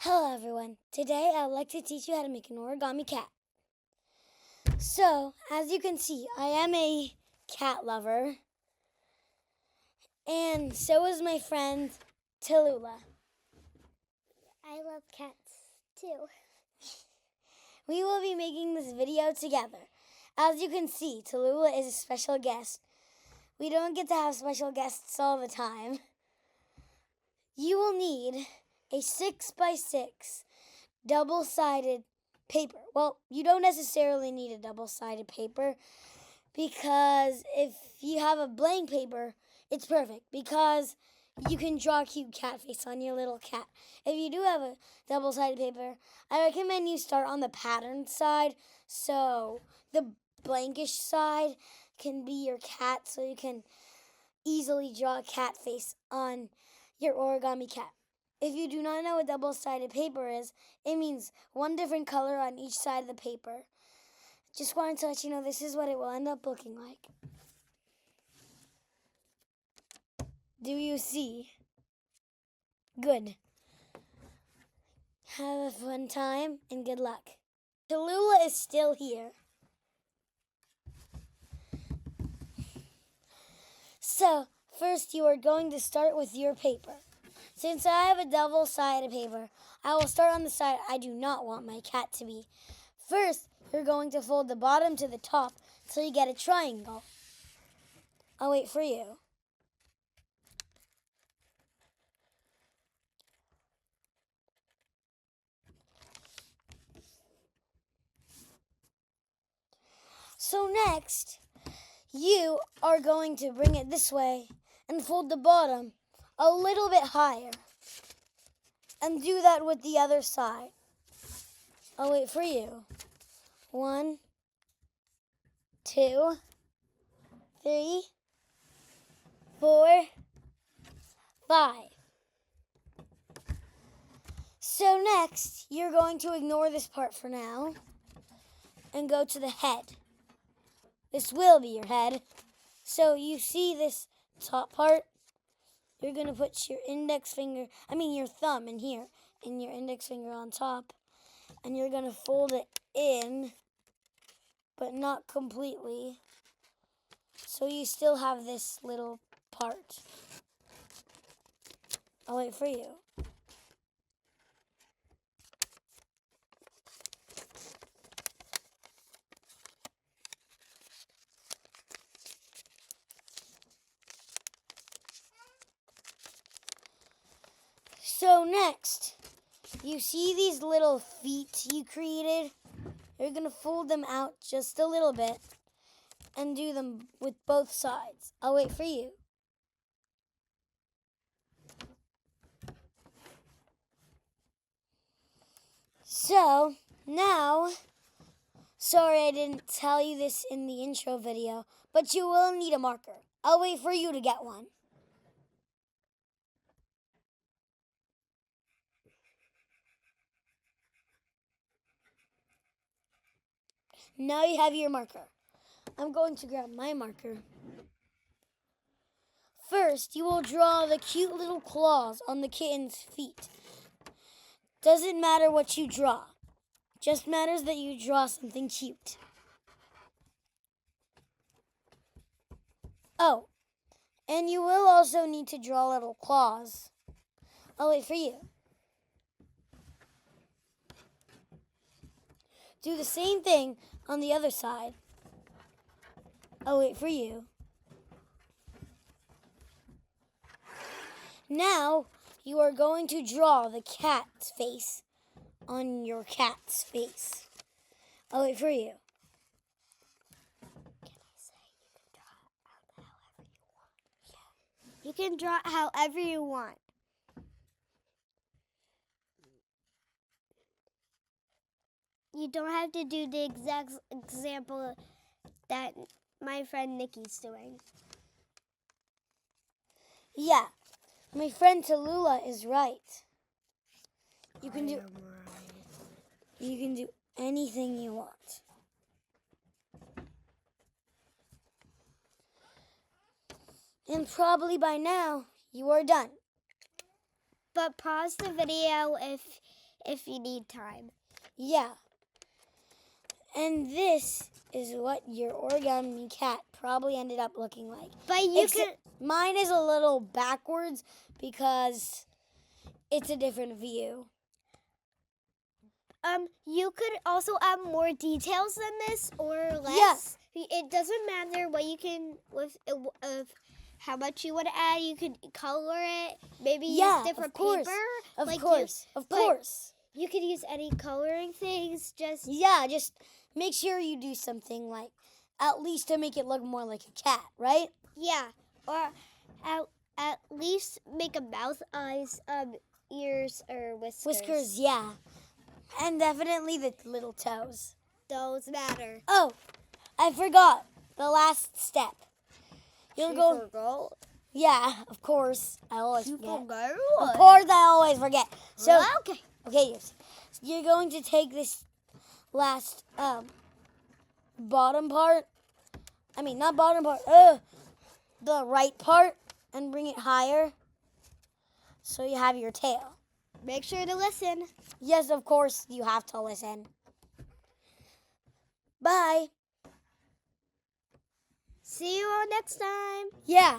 Hello everyone. Today I would like to teach you how to make an origami cat. So, as you can see, I am a cat lover. And so is my friend Tallulah. I love cats too. We will be making this video together. As you can see, Tallulah is a special guest. We don't get to have special guests all the time. You will need a 6x6 double-sided paper. Well, you don't necessarily need a double-sided paper because if you have a blank paper, it's perfect because you can draw a cute cat face on your little cat. If you do have a double-sided paper, I recommend you start on the pattern side so the blankish side can be your cat so you can easily draw a cat face on your origami cat. If you do not know what double-sided paper is, it means one different color on each side of the paper. Just wanted to let you know this is what it will end up looking like. Do you see? Good. Have a fun time and good luck. Tallulah is still here. So, first you are going to start with your paper. Since I have a double-sided paper, I will start on the side I do not want my cat to be. First, you're going to fold the bottom to the top until you get a triangle. I'll wait for you. So next, you are going to bring it this way and fold the bottom a little bit higher. And do that with the other side. I'll wait for you. 1, 2, 3, 4, 5. So next, you're going to ignore this part for now and go to the head. This will be your head. So you see this top part? You're going to put your your thumb in here and your index finger on top. And you're going to fold it in, but not completely. So you still have this little part. I'll wait for you. So next, you see these little feet you created? You're going to fold them out just a little bit and do them with both sides. I'll wait for you. So, now, sorry I didn't tell you this in the intro video, but you will need a marker. I'll wait for you to get one. Now you have your marker. I'm going to grab my marker. First, you will draw the cute little claws on the kitten's feet. Doesn't matter what you draw. Just matters that you draw something cute. Oh, and you will also need to draw little claws. I'll wait for you. Do the same thing on the other side. I'll wait for you. Now, you are going to draw the cat's face on your cat's face. I'll wait for you. You can draw it however you want. You don't have to do the exact example that my friend Nikki's doing. Yeah, my friend Tallulah is right. You can do anything you want. And probably by now, you are done. But pause the video if you need time. Yeah. And this is what your origami cat probably ended up looking like. But you can. Mine is a little backwards because it's a different view. You could also add more details than this or less. Yeah. It doesn't matter what you can with of how much you want to add. You could color it. Maybe use different paper. Of course. You could use any coloring things. Just make sure you do something like at least to make it look more like a cat, right? Yeah, or at least make a mouth, eyes, ears, or whiskers. Whiskers, yeah. And definitely the little toes. Those matter. Oh, I forgot the last step. You'll go. Forgot? Yeah, of course. I always You forget. forgot? Of course, I always forget. So okay. yes. You're going to take this last bottom part. I mean, not bottom part. The right part, and bring it higher. So you have your tail. Make sure to listen. Yes, of course, you have to listen. Bye. See you all next time. Yeah.